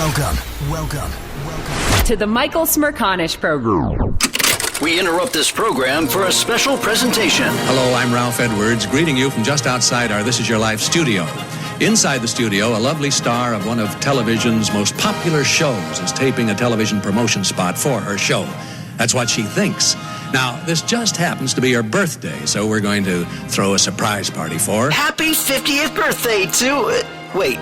Welcome to the Michael Smerconish program. We interrupt this program for a special presentation. Hello, I'm Ralph Edwards, greeting you from just outside our This Is Your Life studio. Inside the studio, a lovely star of one of television's most popular shows is taping a television promotion spot for her show. That's what she thinks. Now, this just happens to be her birthday, so we're going to throw a surprise party for her. Happy 50th birthday to... wait,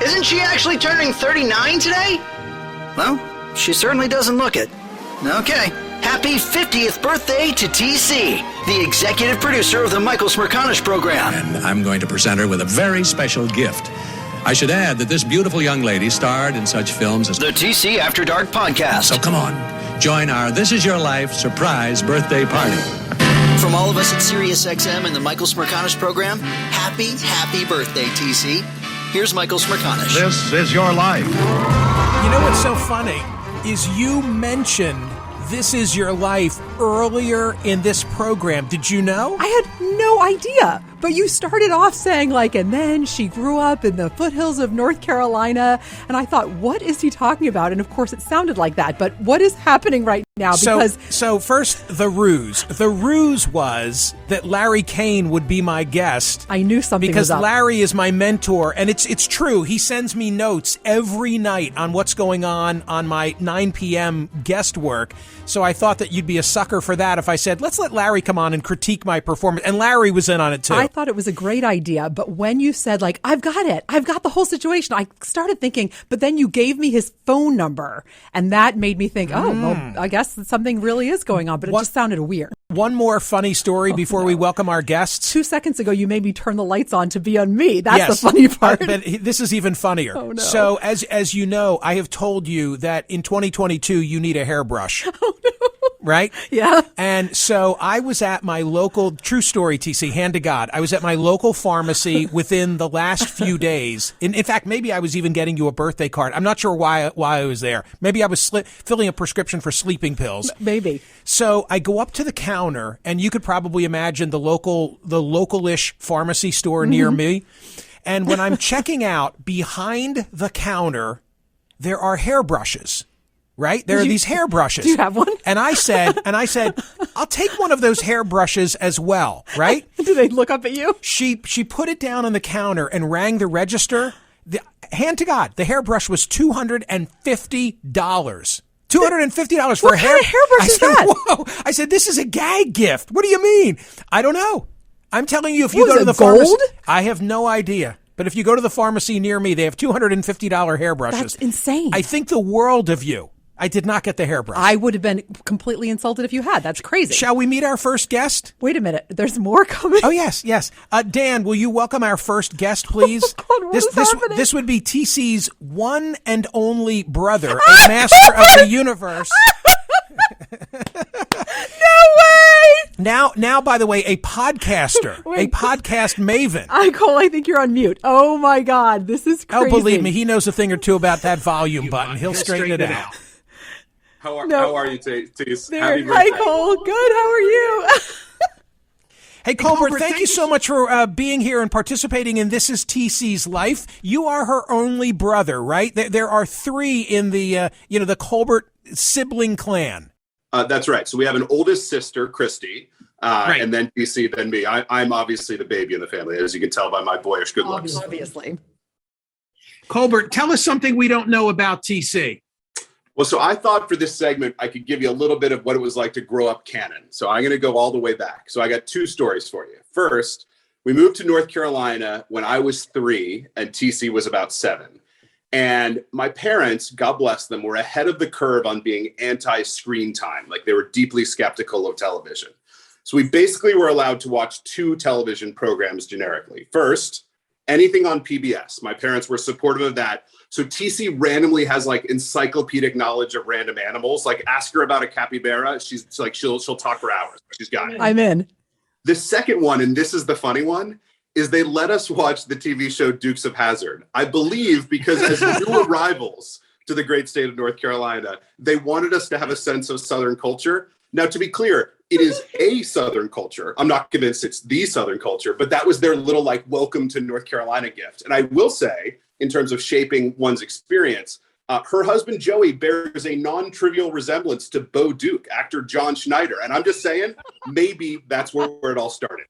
isn't she actually turning 39 today? Well, she certainly doesn't look it. Okay. Happy 50th birthday to TC, the executive producer of the Michael Smerconish program. And I'm going to present her with a very special gift. I should add that this beautiful young lady starred in such films as the TC After Dark podcast. So come on, join our This Is Your Life surprise birthday party. From all of us at SiriusXM and the Michael Smerconish program, happy birthday, TC. Here's Michael Smerconish. This is your life. You know what's so funny is you mentioned This Is Your Life earlier in this program. Did you know? I had no idea. But you started off saying and then she grew up in the foothills of North Carolina. And I thought, what is he talking about? And of course it sounded like that. But what is happening right now? Because So first, the ruse. The ruse was that Larry Kane would be my guest. I knew something because was up. Larry is my mentor, and it's true. He sends me notes every night on what's going on my 9 p.m. guest work. So I thought that you'd be a sucker for that if I said, let's let Larry come on and critique my performance. And Larry was in on it too. I thought it was a great idea, but when you said I've got it, I've got the whole situation, I started thinking, but then you gave me his phone number and that made me think, well, I guess something really is going on, but it just sounded weird. One more funny story before we welcome our guests. 2 seconds ago, you made me turn the lights on to be on me. That's the funny part. But this is even funnier. Oh, no. So as you know, I have told you that in 2022, you need a hairbrush. Oh, no. Right? Yeah. And so I was at my local, true story, TC, hand to God. I was at my local pharmacy within the last few days. In fact, maybe I was even getting you a birthday card. I'm not sure why I was there. Maybe I was filling a prescription for sleeping pills. Maybe. So I go up to the counter, and you could probably imagine the local-ish pharmacy store near me. And when I'm checking out, behind the counter, there are hairbrushes. Right? There are these hairbrushes. Do you have one? And I said, I'll take one of those hairbrushes as well, right? Do they look up at you? She put it down on the counter and rang the register. Hand to God, the hairbrush was $250. $250 for a hair. What kind of hairbrush is that? Whoa. I said, this is a gag gift. What do you mean? I don't know. I'm telling you, if you What go is to the it, pharmacy, gold? I have no idea. But if you go to the pharmacy near me, they have $250 hairbrushes. That's insane. I think the world of you. I did not get the hairbrush. I would have been completely insulted if you had. That's crazy. Shall we meet our first guest? Wait a minute. There's more coming. Oh, yes. Dan, will you welcome our first guest, plees? Oh, God, what is happening? This would be TC's one and only brother, a master of the universe. No way! Now, by the way, a podcaster, a podcast maven. Cole, I think you're on mute. Oh, my God. This is crazy. Oh, believe me, he knows a thing or two about that volume button. He'll straighten it out. How are you, Tease? Hi, Cole. Good. How are you? Hey, Colbert, thank you so much for being here and participating in This Is TC's Life. You are her only brother, right? There are three in the Colbert sibling clan. That's right. So we have an oldest sister, Christy, right. And then TC, then me. I'm obviously the baby in the family, as you can tell by my boyish good looks. Obviously. Colbert, tell us something we don't know about TC. Well, so I thought for this segment, I could give you a little bit of what it was like to grow up canon. So I'm going to go all the way back. So I got two stories for you. First, we moved to North Carolina when I was 3 and TC was about 7. And my parents, God bless them, were ahead of the curve on being anti-screen time. Like they were deeply skeptical of television. So we basically were allowed to watch 2 television programs generically. First, anything on PBS. My parents were supportive of that. So TC randomly has encyclopedic knowledge of random animals. Ask her about a capybara. She'll talk for hours. She's got it. I'm in. The second one, and this is the funny one, is they let us watch the TV show Dukes of Hazzard. I believe because as new arrivals to the great state of North Carolina, they wanted us to have a sense of Southern culture. Now, to be clear, it is a Southern culture. I'm not convinced it's the Southern culture, but that was their little welcome to North Carolina gift. And I will say, in terms of shaping one's experience, Her husband, Joey, bears a non-trivial resemblance to Bo Duke, actor John Schneider. And I'm just saying, maybe that's where it all started.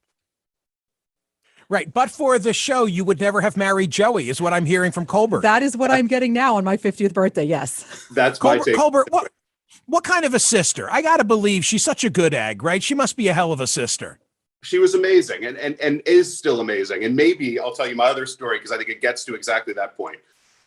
Right. But for the show, you would never have married Joey, is what I'm hearing from Colbert. That is what I'm getting now on my 50th birthday. Yes. That's my take. Colbert, what kind of a sister? I got to believe she's such a good egg, right? She must be a hell of a sister. She was amazing and is still amazing. And maybe I'll tell you my other story because I think it gets to exactly that point.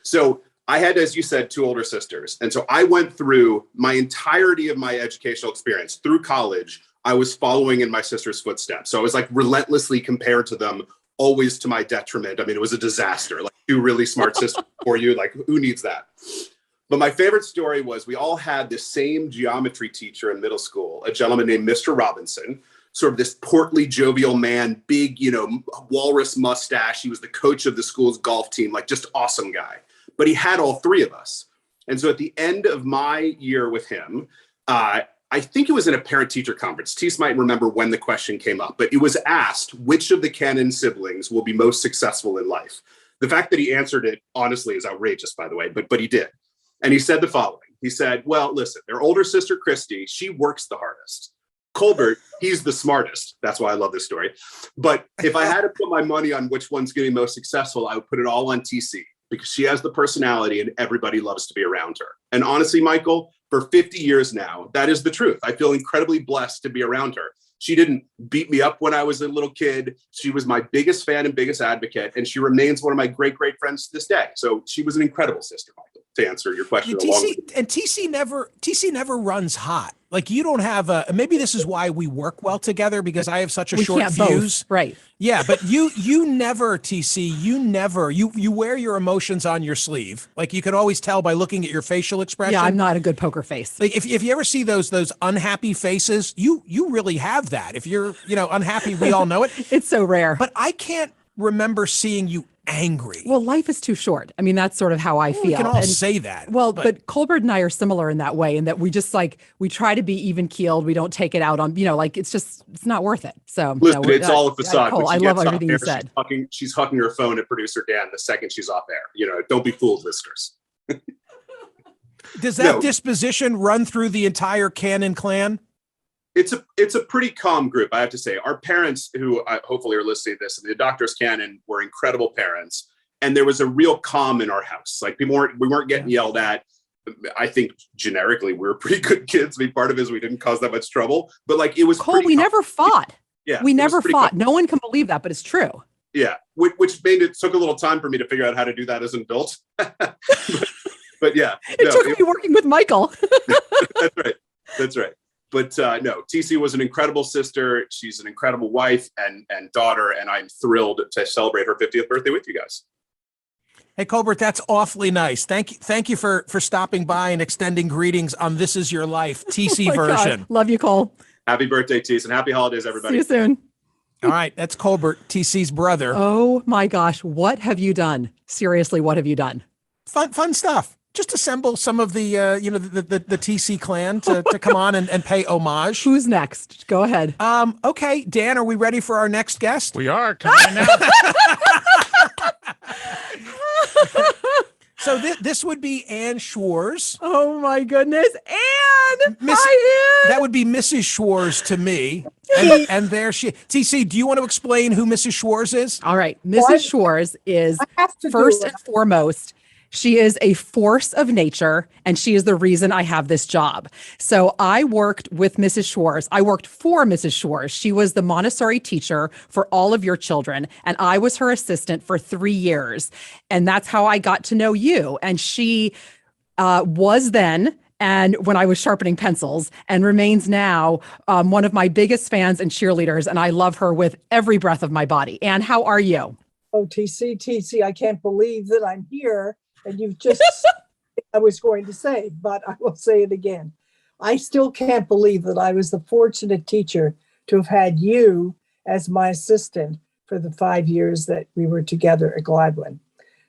So I had, as you said, 2 older sisters. And so I went through my entirety of my educational experience through college. I was following in my sister's footsteps. So I was like relentlessly compared to them, always to my detriment. I mean, it was a disaster. Like 2 really smart sisters for you. Like, who needs that? But my favorite story was we all had the same geometry teacher in middle school, a gentleman named Mr. Robinson, sort of this portly, jovial man, big, walrus mustache. He was the coach of the school's golf team, like just awesome guy. But he had all 3 of us. And so at the end of my year with him, I think it was in a parent-teacher conference. Tease might remember when the question came up, but it was asked, which of the Cannon siblings will be most successful in life? The fact that he answered it, honestly, is outrageous, by the way, but he did. And he said the following. He said, well, listen, their older sister, Christy, she works the hardest. Colbert, he's the smartest. That's why I love this story. But if I had to put my money on which one's getting most successful, I would put it all on TC because she has the personality and everybody loves to be around her. And honestly, Michael, for 50 years now, that is the truth. I feel incredibly blessed to be around her. She didn't beat me up when I was a little kid. She was my biggest fan and biggest advocate, and she remains one of my great, great friends to this day. So she was an incredible sister, Michael, to answer your question. TC never runs hot. Like you don't have maybe this is why we work well together because I have such a short fuse. Right. Yeah. But you never, TC, you wear your emotions on your sleeve. Like you can always tell by looking at your facial expression. Yeah. I'm not a good poker face. Like if you ever see those unhappy faces, you really have that. If you're, unhappy, we all know it. It's so rare. But I can't remember seeing you angry. Well, life is too short. I mean, that's sort of how I feel. We can all say that. Well, but Colbert and I are similar in that way, in that we just we try to be even keeled. We don't take it out on, it's not worth it. So listen, it's all a facade. I love everything you said. She's hugging her phone at producer Dan the second she's off air. Don't be fooled, listeners. Does that disposition run through the entire Cannon clan? It's a pretty calm group, I have to say. Our parents, who hopefully are listening to this, the Doctors Cannon were incredible parents, and there was a real calm in our house. Like we weren't getting yelled at. I think generically we were pretty good kids. I mean, part of it is we didn't cause that much trouble, but it was Cole. We never fought. Yeah, we never fought. No one can believe that, but it's true. Yeah, which made it took a little time for me to figure out how to do that as an adult. but yeah, it took me working with Michael. That's right. But no, TC was an incredible sister. She's an incredible wife and daughter, and I'm thrilled to celebrate her 50th birthday with you guys. Hey, Colbert, that's awfully nice. Thank you for stopping by and extending greetings on This Is Your Life TC version. God. Love you, Cole. Happy birthday, TC, and happy holidays, everybody. See you soon. All right, that's Colbert, TC's brother. Oh my gosh, what have you done? Seriously, what have you done? Fun stuff. Just assemble some of the the TC clan to come on and pay homage. Who's next? Go ahead. Okay, Dan, are we ready for our next guest? We are coming now. So this would be Ann Schwarz. Oh my goodness, Ann! Hi, Ann. That would be Mrs. Schwarz to me. And there she. TC, do you want to explain who Mrs. Schwarz is? All right, Mrs. Schwarz is first and foremost. She is a force of nature, and she is the reason I have this job. So I worked with Mrs. Schwarz. I worked for Mrs. Schwarz. She was the Montessori teacher for all of your children, and I was her assistant for 3 years. And that's how I got to know you. And she was then, and when I was sharpening pencils, and remains now one of my biggest fans and cheerleaders, and I love her with every breath of my body. Ann, how are you? Oh, TC, I can't believe that I'm here. And you've just, I was going to say, but I will say it again. I still can't believe that I was the fortunate teacher to have had you as my assistant for the 5 years that we were together at Gladwin.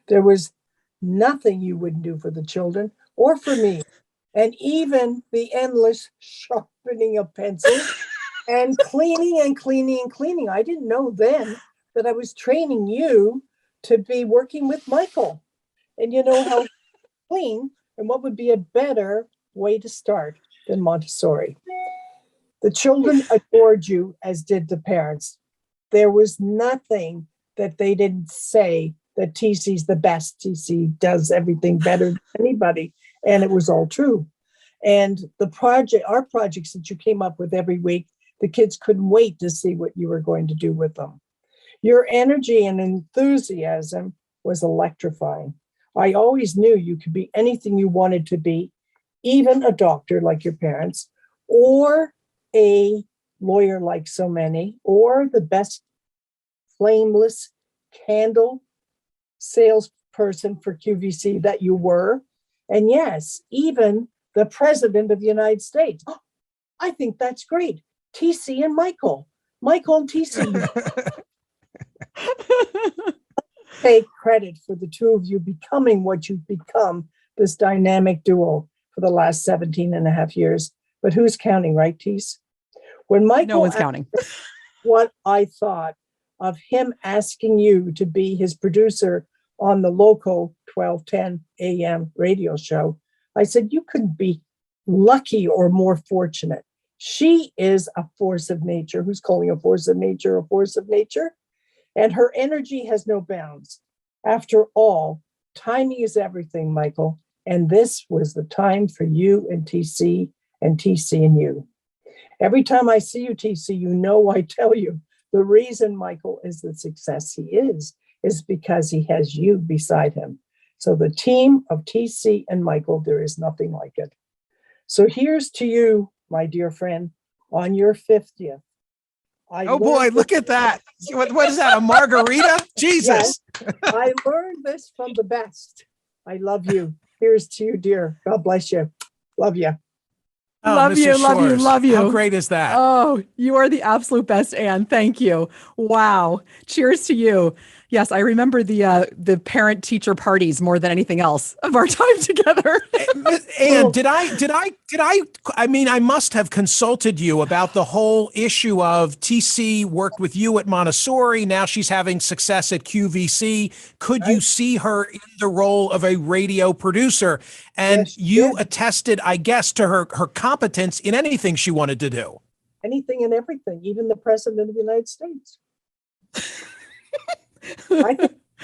There was nothing you wouldn't do for the children or for me. And even the endless sharpening of pencils and cleaning and cleaning and cleaning. I didn't know then that I was training you to be working with Michael. And you know how clean And what would be a better way to start than Montessori? The children adored you, as did the parents. There was nothing that they didn't say that TC's the best. TC does everything better than anybody. And it was all true. And our projects that you came up with every week, the kids couldn't wait to see what you were going to do with them. Your energy and enthusiasm was electrifying. I always knew you could be anything you wanted to be, even a doctor like your parents, or a lawyer like so many, or the best flameless candle salesperson for QVC that you were. And yes, even the president of the United States. Oh, I think that's great. TC and Michael and TC. Take credit for the two of you becoming what you've become, this dynamic duo for the last 17 and a half years. But who's counting, right, Tease? When Michael No one's counting. What I thought of him asking you to be his producer on the local 1210 AM radio show, I said, you couldn't be lucky or more fortunate. She is a force of nature. Who's calling a force of nature a force of nature? And her energy has no bounds. After all, timing is everything, Michael. And this was the time for you and TC and you. Every time I see you, TC, you know I tell you the reason Michael is the success he is because he has you beside him. So the team of TC and Michael, there is nothing like it. So here's to you, my dear friend, on your 50th. Oh boy, look at that. What is that, a margarita? Jesus. Yes, I learned this from the best. I love you. Here's to you, dear. God bless you. Love you. Oh, love Mrs. you, love you, Shores. love you. How great is that? Oh, you are the absolute best, Anne. Thank you. Wow. Cheers to you. Yes, I remember the parent-teacher parties more than anything else of our time together. And I mean, I must have consulted you about the whole issue of TC worked with you at Montessori. Now she's having success at QVC. Could you see her in the role of a radio producer? And Yes, you did. attested, I guess, to her competence in anything she wanted to do. Anything and everything, even the president of the United States.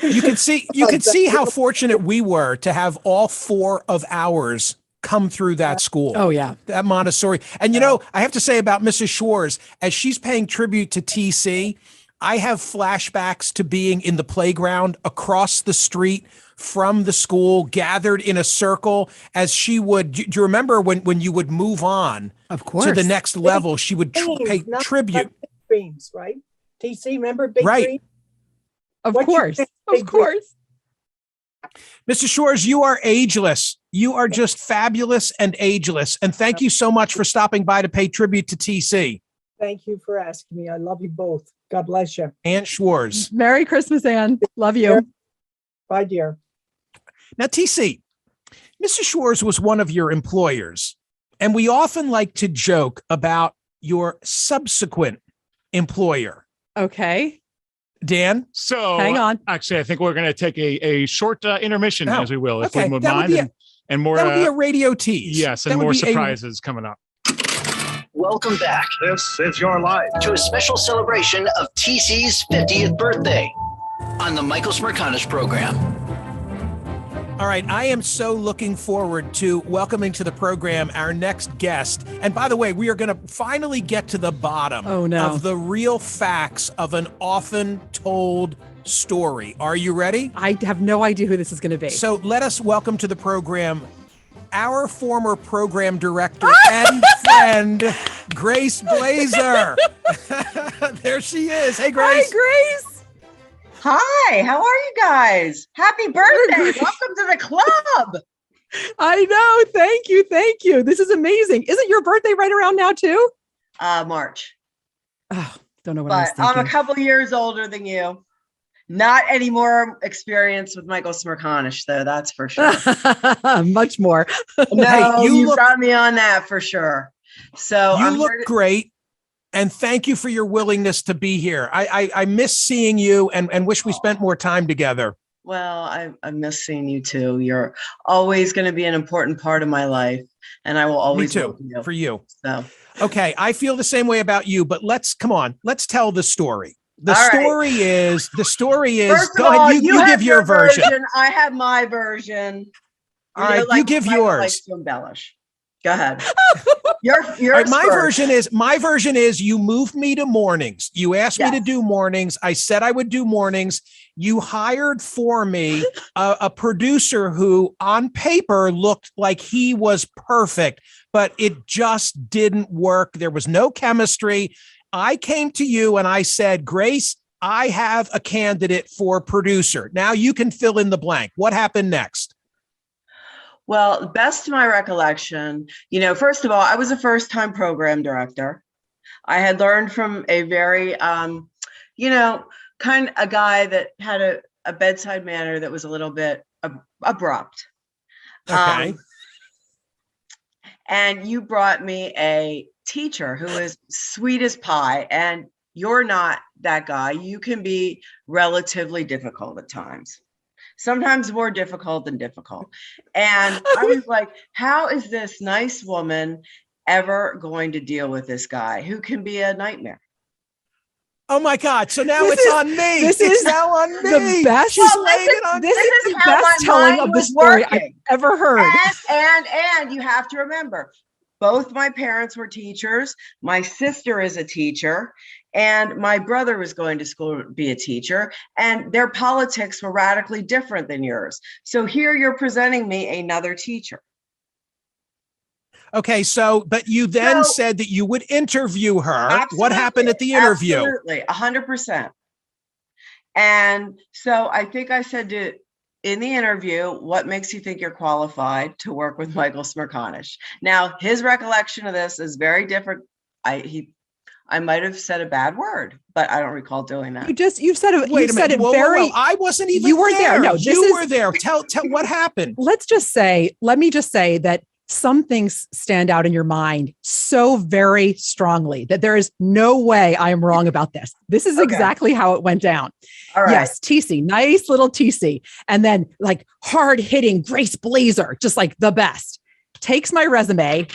You can see how fortunate we were to have all four of ours come through that school. Oh, yeah. That Montessori. And you know, I have to say about Mrs. Shores, as she's paying tribute to TC, I have flashbacks to being in the playground across the street from the school, gathered in a circle as she would. Do you remember when you would move on Of course. to the next level, she would pay Not tribute. Big dreams, right? TC, remember Big Right. Dreams? Of What you course. think, Of Big course. Mr. Shores, you are ageless. You are just fabulous and ageless. And thank you so much for stopping by to pay tribute to TC. Thank you for asking me. I love you both. God bless you. Ann Schwartz. Merry Christmas, Anne. Love you. Bye, dear. Now, TC, Mr. Schwartz was one of your employers, and we often like to joke about your subsequent employer. Okay. Dan? So Hang on. Actually, I think we're going to take a short intermission, Oh, as we will, if okay. we would That would mind, be and more. That would be a radio tease. Yes, That and would more be surprises coming up. Welcome back This is your life. to a special celebration of TC's 50th birthday on the Michael Smerconish program. All right, I am so looking forward to welcoming to the program our next guest. And by the way, we are going to finally get to the bottom of the real facts of an often told story. Are you ready? I have no idea who this is going to be. So let us welcome to the program our former program director and friend, Grace Blazer. There she is. Hey, Grace. Hi, Grace. Hi, how are you guys? Happy birthday. Welcome to the club. I know. Thank you. Thank you. This is amazing. Isn't your birthday right around now, too? March. Oh, don't know what I was But I'm thinking. a couple years older than you. Not any more experience with Michael Smerconish, though, that's for sure. Much more. No, Hey, you got me on that for sure. So You I'm look here to- great. And thank you for your willingness to be here. I miss seeing you and wish we spent more time together. Well, I miss seeing you too. You're always going to be an important part of my life, and I will always Me too, love you. for you. So, Okay, I feel the same way about you, but let's tell the story. The All right. story is First of go all, ahead, you have give your version. I have my version. All right, you give Michael yours. likes to embellish. Go ahead. Your All right, my version is you moved me to mornings. You asked me to Yes. do mornings. I said I would do mornings. You hired for me a producer who on paper looked like he was perfect, but it just didn't work. There was no chemistry. I came to you and I said, Grace, I have a candidate for producer. Now you can fill in the blank. What happened next? Well, best to my recollection, first of all, I was a first-time program director. I had learned from a very, kind of a guy that had a bedside manner that was a little bit abrupt. Okay. And you brought me a teacher who is sweet as pie, and you're not that guy. You can be relatively difficult at times. Sometimes more difficult than difficult. And I was like, how is this nice woman ever going to deal with this guy who can be a nightmare? Oh my God. So now it's on me. This is now on me. the best. She's laying it on This me. is the how best my telling mind of the was story I've working. ever heard. And you have to remember, both my parents were teachers. My sister is a teacher, and my brother was going to school to be a teacher, and their politics were radically different than yours. So here you're presenting me another teacher. Okay, but you then said that you would interview her. Absolutely, what happened at the interview? Absolutely, 100%. And so I think I said in the interview, what makes you think you're qualified to work with Michael Smerconish? Now, his recollection of this is very different. I might have said a bad word, but I don't recall doing that. You said it. Wait you a said minute. it very. I wasn't even. You weren't there. No, you were there. Tell what happened. Let me just say that some things stand out in your mind so very strongly that there is no way I am wrong about this. This is exactly how it went down. All right. Yes, TC, nice little TC. And then like hard hitting Grace Blazer, just like the best. Takes my resume,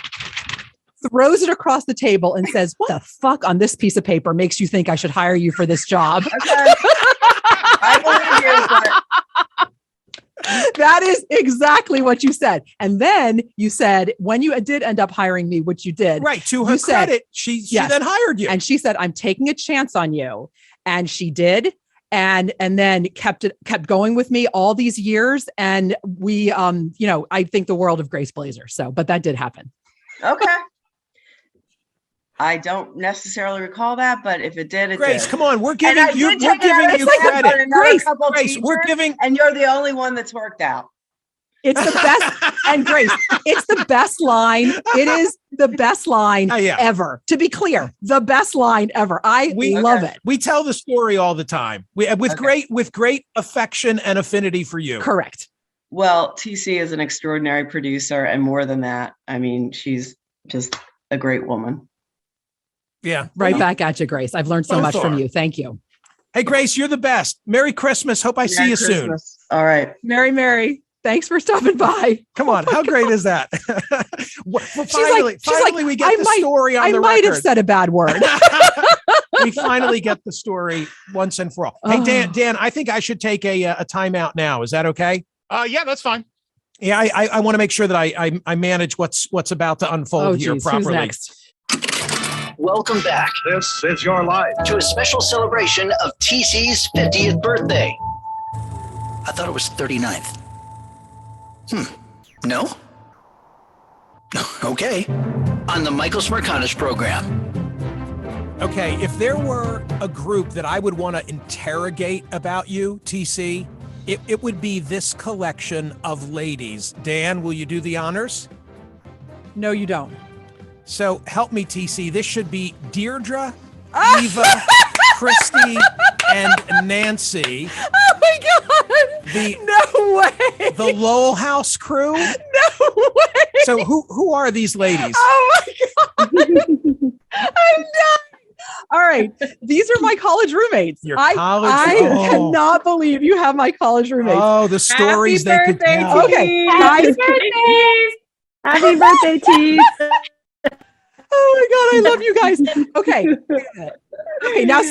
throws it across the table and says, what the fuck on this piece of paper makes you think I should hire you for this job? Okay. I believe you, but that is exactly what you said. And then you said, when you did end up hiring me, which you did. Right. To her credit, she then hired you. And she said, I'm taking a chance on you. And she did. And then kept going with me all these years. And we, I think the world of Grace Blazer. But that did happen. okay. I don't necessarily recall that, but if it did, it Grace, did. come on. We're giving you credit. credit. Grace, we're giving, and you're the only one that's worked out. It's the best. And Grace, it's the best line. It is the best line ever. To be clear, the best line ever. I love it. We tell the story all the time. With great affection and affinity for you. Correct. Well, TC is an extraordinary producer, and more than that, I mean, she's just a great woman. Yeah. Right back at you, Grace. I've learned so much from you. Thank you. Hey, Grace, you're the best. Merry Christmas. Hope I see you soon. All right. Merry. Thanks for stopping by. Come on. How great is that? Finally, we get the story on the record. I might have said a bad word. We finally get the story once and for all. Hey, Dan, I think I should take a timeout now. Is that okay? Yeah, that's fine. Yeah, I want to make sure that I manage what's about to unfold here properly. Who's next? Welcome back. This is your life. To a special celebration of TC's 50th birthday. I thought it was 39th. No? Okay. On the Michael Smerconish program. Okay, if there were a group that I would want to interrogate about you, TC, it would be this collection of ladies. Dan, will you do the honors? No, you don't. So help me, TC. This should be Deirdre, Eva, Christy, and Nancy. Oh my God! No way! The Lowell House crew. No way! So who are these ladies? Oh my God! I'm done. All right. These are my college roommates. Your I cannot believe you have my college roommates. Oh, the stories they could tell. Okay, Happy guys. birthday! Happy birthday, Tease. Oh my God, I love you guys. Okay. Okay, now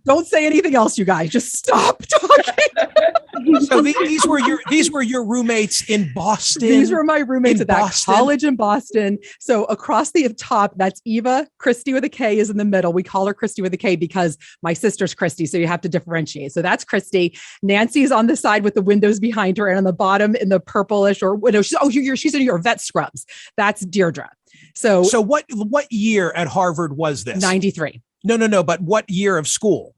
don't say anything else, you guys. Just stop talking. So these were your roommates in Boston. These were my roommates at that Boston? college in Boston. So across the top, that's Eva. Christy with a K is in the middle. We call her Christy with a K because my sister's Christy. So you have to differentiate. So that's Christy. Nancy's on the side with the windows behind her, and on the bottom in the purplish she's in your vet scrubs. That's Deirdre. So what year at Harvard was this? 93. No. But what year of school?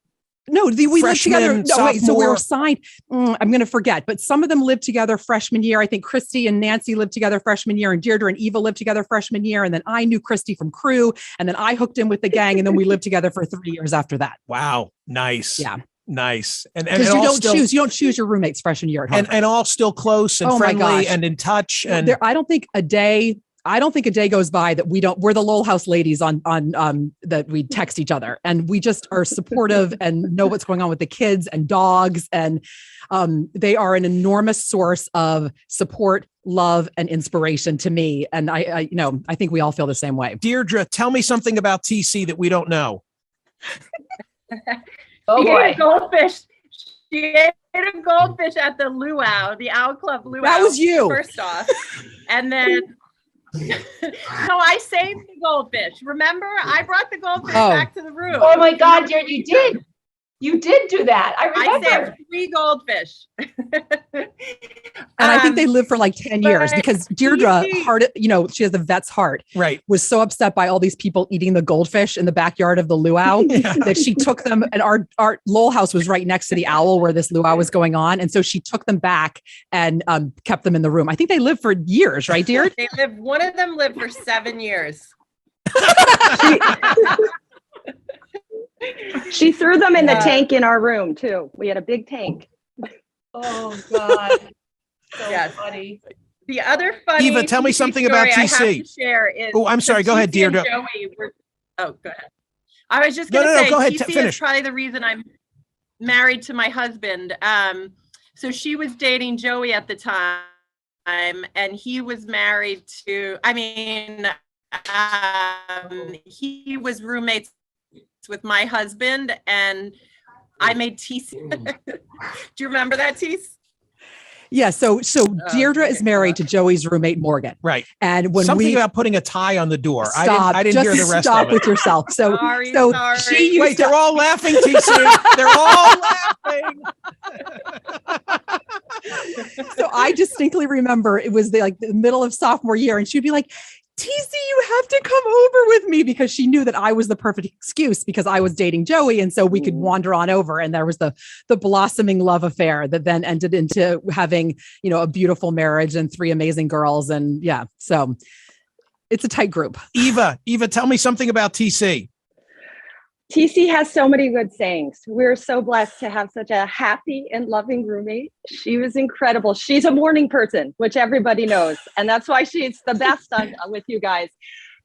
No, we lived together. Freshman, Wait, so we sophomore? were assigned. I'm going to forget, but some of them lived together freshman year. I think Christy and Nancy lived together freshman year, and Deirdre and Eva lived together freshman year. And then I knew Christy from crew, and then I hooked in with the gang, and then we lived together for 3 years after that. Wow, nice. Yeah. Nice. And because you don't choose your roommates freshman year at Harvard. and all still close and friendly and in touch. And I don't think a day goes by that we're the Lowell House ladies on that we text each other, and we just are supportive and know what's going on with the kids and dogs. And they are an enormous source of support, love, and inspiration to me. And I think we all feel the same way. Deirdre, tell me something about TC that we don't know. Oh She boy. ate a goldfish. She ate a goldfish at the luau, the Owl Club luau. That was you. First off. And then no, I saved the goldfish. Remember, I brought the goldfish back to the room. Oh my God, Deirdre, you did. You did do that. I I remember. saved 3 goldfish. And I think they lived for like 10 years because Deirdre, she has the vet's heart, right? Was so upset by all these people eating the goldfish in the backyard of the luau that she took them. And our Lowell house was right next to the Owl where this luau was going on. And so she took them back and kept them in the room. I think they lived for years, right, Deirdre? One of them lived for 7 years. She threw them in the tank in our room too. We had a big tank. Oh God. So funny. The other funny Eva, tell me something about story TC. I have to share is I'm sorry. Go ahead, TC and Deirdre. Joey go ahead. I was just going to say, go ahead. TC Finish. is probably the reason I'm married to my husband. So she was dating Joey at the time, and he was married to. He was roommates with my husband, and I made TC. Do you remember that, TC? Yeah. So Deirdre is married to Joey's roommate, Morgan. Right. And when something about putting a tie on the door. Stop. I didn't hear the rest stop of it. with yourself. So, sorry. She used Wait, they're all laughing, TC. They're all laughing. So I distinctly remember it was the middle of sophomore year, and she'd be like, TC, you have to come over with me, because she knew that I was the perfect excuse because I was dating Joey. And so we could wander on over. And there was the blossoming love affair that then ended into having, a beautiful marriage and 3 amazing girls. And yeah, so it's a tight group. Eva, tell me something about TC. TC has so many good sayings. We're so blessed to have such a happy and loving roommate. She was incredible. She's a morning person, which everybody knows. And that's why she's the best with you guys.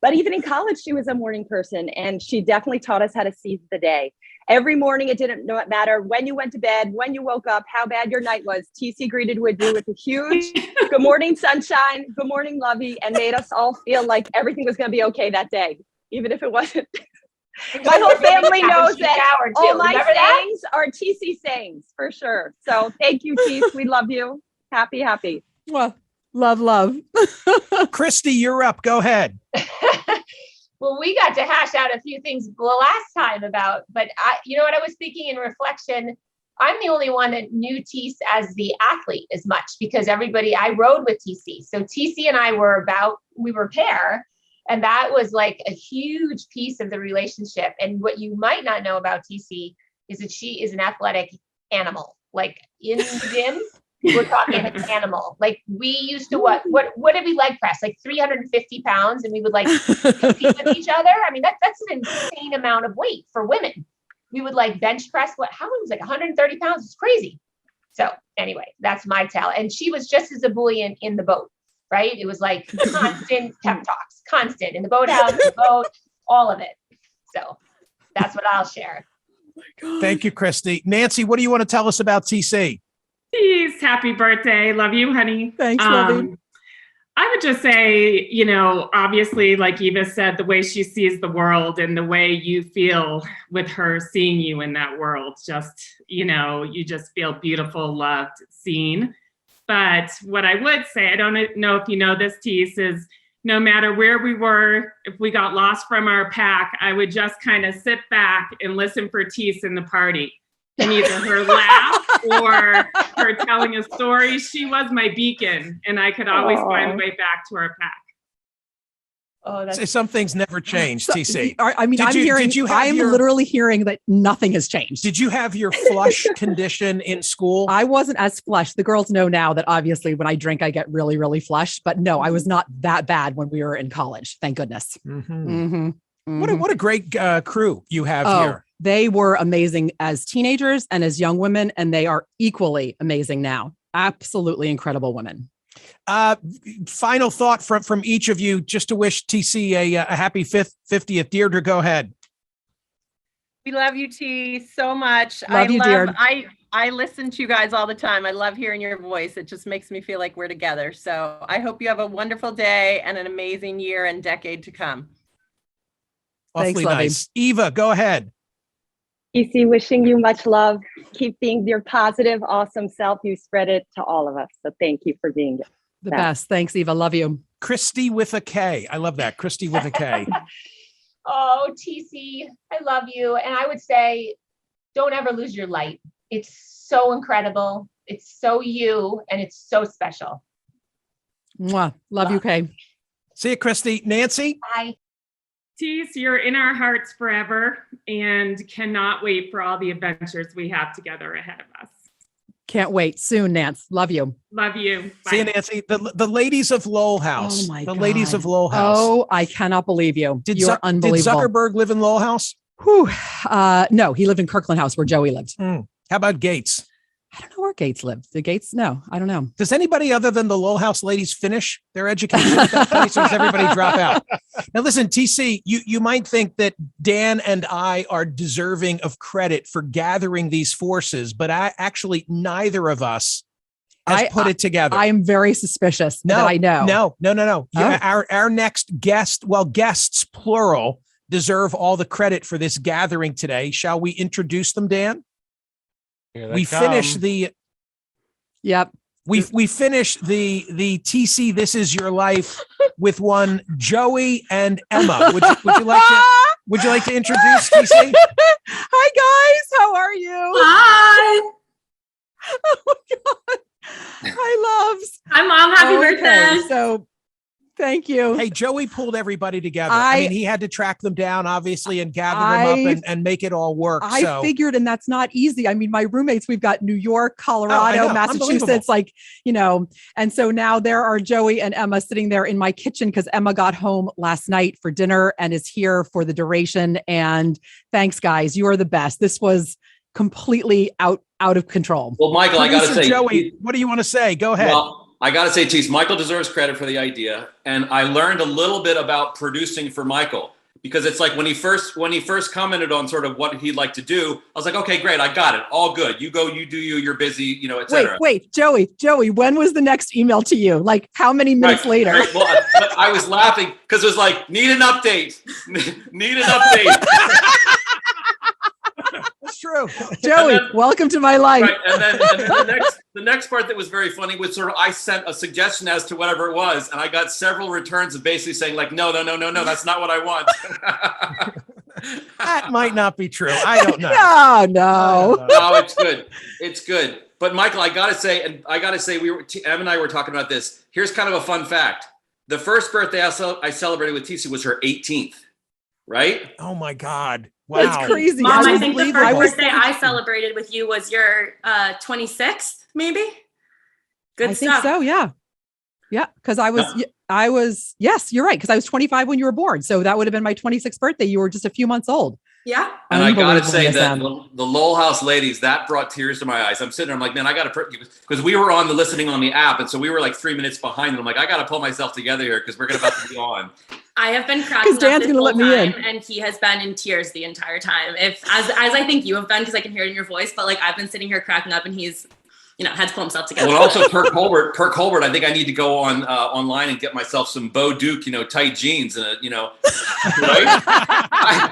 But even in college, she was a morning person. And she definitely taught us how to seize the day. Every morning, it didn't matter when you went to bed, when you woke up, how bad your night was. TC greeted with you with a huge good morning, sunshine, good morning, lovey, and made us all feel like everything was going to be okay that day, even if it wasn't. My whole family knows that all my sayings are TC sayings for sure. So thank you, Tease. We love you. Happy. Well, love. Christy, you're up. Go ahead. Well, we got to hash out a few things the last time but what I was thinking in reflection, I'm the only one that knew Tease as the athlete as much because I rode with TC. So TC and I we were a pair. And that was like a huge piece of the relationship. And what you might not know about TC is that she is an athletic animal. Like in the gym, we're talking an animal. Like we used to what did we leg press? Like 350 pounds, and we would compete with each other. I mean, that's an insane amount of weight for women. We would bench press. How many was 130 pounds? It's crazy. So anyway, that's my tale. And she was just as ebullient in the boat. Right? It was constant pep talks, constant in the boathouse, the boat, all of it. So That's what I'll share. Thank you, Christy. Nancy, what do you want to tell us about TC? Please, happy birthday. Love you, honey. Thanks, lovey. I would just say, you know, obviously, like Eva said, the way she sees the world and the way you feel with her seeing you in that world, just, you know, you just feel beautiful, loved, seen. But what I would say, I don't know if you know this, Tease, is no matter where we were, if we got lost from our pack, I would just kind of sit back and listen for Tease in the party. And either her laugh or her telling a story, she was my beacon, and I could always find a way back to our pack. Oh, that's Some things never change, TC. I mean, I'm literally hearing that nothing has changed. Did you have your flush condition in school? I wasn't as flush. The girls know now that obviously when I drink, I get really, really flush. But no, I was not that bad when we were in college. Thank goodness. What a great crew you have here. They were amazing as teenagers and as young women, and they are equally amazing now. Absolutely incredible women. Final thought from each of you, just to wish TC a happy 50th. Deirdre, go ahead. We love you, T, so much. Love you, Deirdre. I listen to you guys all the time. I love hearing your voice. It just makes me feel like we're together. So I hope you have a wonderful day and an amazing year and decade to come. Awfully nice. Eva, go ahead. TC, wishing you much love. Keep being your positive, awesome self. You spread it to all of us. So thank you for being the best. Thanks, Eva. Love you. Christy with a K. I love that. Christy with a K. Oh, TC, I love you. And I would say, don't ever lose your light. It's so incredible. It's so you, and it's so special. Mwah. Love you, Kay. See you, Christy. Nancy? Bye. Tease, you're in our hearts forever and cannot wait for all the adventures we have together ahead of us. Can't wait. Soon, Nance. Love you. Love you. Bye. See you, Nancy. The ladies of Lowell House. Oh my God. God. Ladies of Lowell House. Oh, I cannot believe you. You're unbelievable. Did Zuckerberg live in Lowell House? Whew. No, he lived in Kirkland House where Joey lived. How about Gates? I don't know where Gates lived. The Gates? No, I don't know. Does anybody other than the Lowell House ladies finish their education at that place, or does everybody drop out? Now, listen, TC, you might think that Dan and I are deserving of credit for gathering these forces, but actually neither of us has put it together. I am very suspicious that I know. No. Oh. Our next guest, well, guests plural, deserve all the credit for this gathering today. Shall we introduce them, Dan? We finished the. Yep. We finished the TC This Is Your Life with one Joey and Emma. Would you like to introduce TC? Hi guys, how are you? Hi. Oh my God. Hi, loves. Hi, Mom. Happy birthday. So thank you. Hey, Joey pulled everybody together. I mean, he had to track them down, obviously, and gather them up and make it all work. I figured, and that's not easy. I mean, my roommates, we've got New York, Colorado, Massachusetts, and so now there are Joey and Emma sitting there in my kitchen because Emma got home last night for dinner and is here for the duration. And thanks, guys. You are the best. This was completely out of control. Well, Michael, I got to say, Joey, what do you want to say? Go ahead. Well, I got to say, Tease, Michael deserves credit for the idea. And I learned a little bit about producing for Michael, because it's like when he first commented on sort of what he'd like to do, I was like, okay, great. I got it. All good. You go, you do you're busy, et cetera. Wait, Joey, when was the next email to you? Like how many minutes later? Right. Well, but I was laughing because it was like, need an update. Need an update. That's true. Joey, welcome to my life. Right. And then the next part that was very funny was sort of, I sent a suggestion as to whatever it was, and I got several returns of basically saying like, no, that's not what I want. That might not be true. I don't know. No, it's good. But Michael, I gotta say, Em and I were talking about this. Here's kind of a fun fact. The first birthday I celebrated with TC was her 18th, right? Oh my God. Wow. That's crazy. Mom, I think the first birthday I celebrated with you was your 26th, maybe? Good stuff. I think so, yeah. Yeah, because I was, yes, you're right, because I was 25 when you were born. So that would have been my 26th birthday. You were just a few months old. Yeah. And I got to say that the Lowell House ladies, that brought tears to my eyes. I'm sitting there, I'm like, man, I got to, because we were on the listening on the app. And so we were like 3 minutes behind. And I'm like, I got to pull myself together here because we're about to be on. I have been cracking up Dan's this gonna whole let me in. time, and he has been in tears the entire time. If as I think you have been, because I can hear it in your voice, but like I've been sitting here cracking up, and he's, had to pull himself together. Well, also Kirk Colbert. I think I need to go on online and get myself some Bo Duke, tight jeans, and right?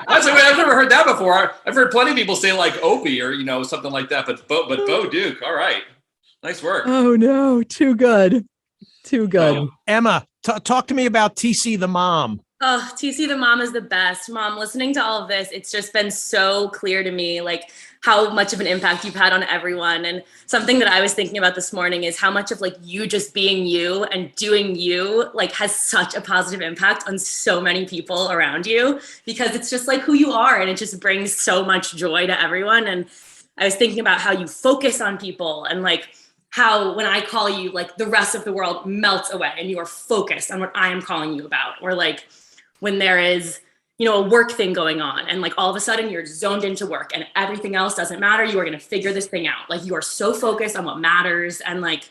That's the way I've never heard that before. I've heard plenty of people say like Opie or something like that, but Bo Duke. All right, nice work. Oh no, too good. Emma, talk to me about TC the mom. Oh, TC the mom is the best. Mom, listening to all of this, it's just been so clear to me, like how much of an impact you've had on everyone. And something that I was thinking about this morning is how much of like you just being you and doing you like has such a positive impact on so many people around you, because it's just like who you are, and it just brings so much joy to everyone. And I was thinking about how you focus on people, and like how when I call you, like the rest of the world melts away and you are focused on what I am calling you about. Or like when there is, a work thing going on, and like all of a sudden you're zoned into work and everything else doesn't matter. You are going to figure this thing out. Like you are so focused on what matters. And like,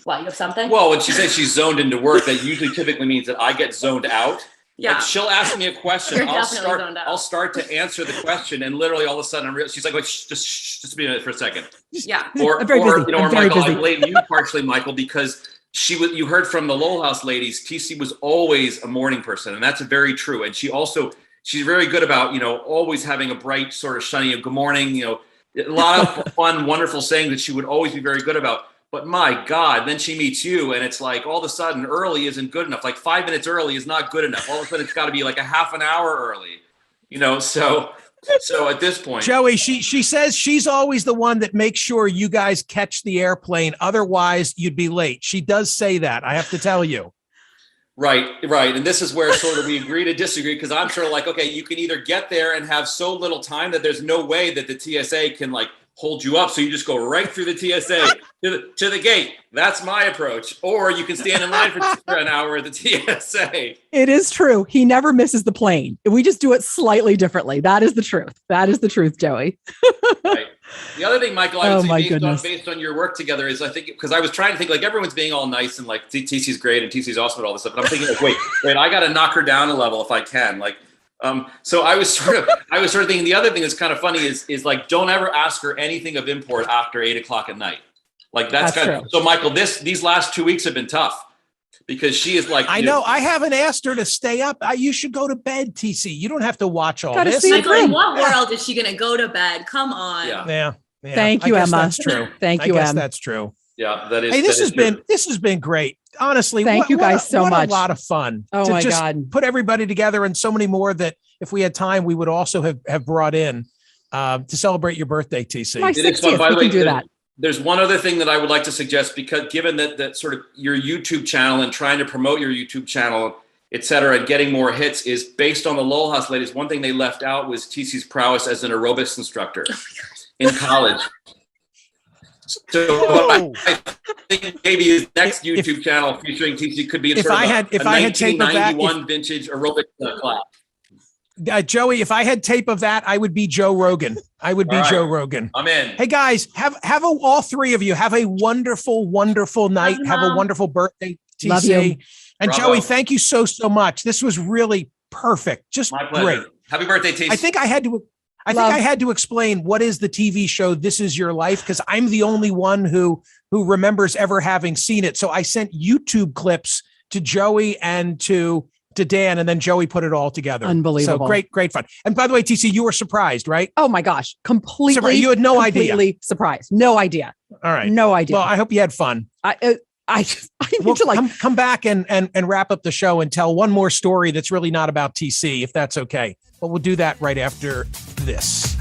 what, you have something? Well, when she says she's zoned into work, that usually typically means that I get zoned out. Yeah. Like she'll ask me a question. You're definitely zoned out. I'll start to answer the question, and literally all of a sudden she's like, just be a minute for a second. Yeah. Or I'm very busy. or I'm very Michael, busy. I blame you partially, Michael, because you heard from the Lowell House ladies, TC was always a morning person, and that's very true. And she's very good about, always having a bright sort of shiny, good morning, a lot of fun, wonderful saying that she would always be very good about. But my God, then she meets you, and it's like all of a sudden early isn't good enough. Like 5 minutes early is not good enough. All of a sudden it's got to be like a half an hour early, So at this point, Joey, she says she's always the one that makes sure you guys catch the airplane. Otherwise, you'd be late. She does say that, I have to tell you. Right. And this is where sort of we agree to disagree, because I'm sort of like, okay, you can either get there and have so little time that there's no way that the TSA can like hold you up. So you just go right through the TSA to the gate. That's my approach. Or you can stand in line for an hour at the TSA. It is true. He never misses the plane. We just do it slightly differently. That is the truth, Joey. Right. The other thing, Michael, I would say based on your work together is, I think, because I was trying to think like everyone's being all nice and like TC's great and TC's awesome and all this stuff. But I'm thinking like, wait, I got to knock her down a level if I can. Like, so I was sort of thinking the other thing that's kind of funny is like, don't ever ask her anything of import after 8:00 at night. Like that's kind of, so Michael, these last 2 weeks have been tough because she is like, I know I haven't asked her to stay up. You should go to bed, TC. You don't have to watch all this. Michael, in what world is she going to go to bed? Come on. Yeah. Thank you, I guess Emma. That's true. Thank you, I guess Emma. that's true. Yeah, that is. Hey, this has been great. Honestly, thank you guys so much. A lot of fun. Oh my God. Put everybody together, and so many more that if we had time, we would also have brought in to celebrate your birthday, TC. My 60th, we can do that. There's one other thing that I would like to suggest, because given that sort of your YouTube channel and trying to promote your YouTube channel, et cetera, and getting more hits is based on the Lowell House ladies. One thing they left out was TC's prowess as an aerobics instructor in college. So I think maybe his next YouTube channel featuring TC could be a 1991 vintage aerobics class. Joey, if I had tape of that, I would be Joe Rogan. Joe Rogan. I'm in. Hey guys, all three of you have a wonderful, wonderful night. Have a wonderful birthday, TC. Love you. And Bravo. Joey, thank you so much. This was really perfect. Just my pleasure. Great. Happy birthday, TC. I think I had to explain what is the TV show This Is Your Life, because I'm the only one who remembers ever having seen it. So I sent YouTube clips to Joey and to Dan, and then Joey put it all together. Unbelievable. So great fun. And by the way, TC, you were surprised, right? Oh my gosh. Completely. You had no idea. Completely surprised. No idea. All right. No idea. Well, I hope you had fun. I need to come back and wrap up the show and tell one more story that's really not about TC, if that's okay. But we'll do that right after this.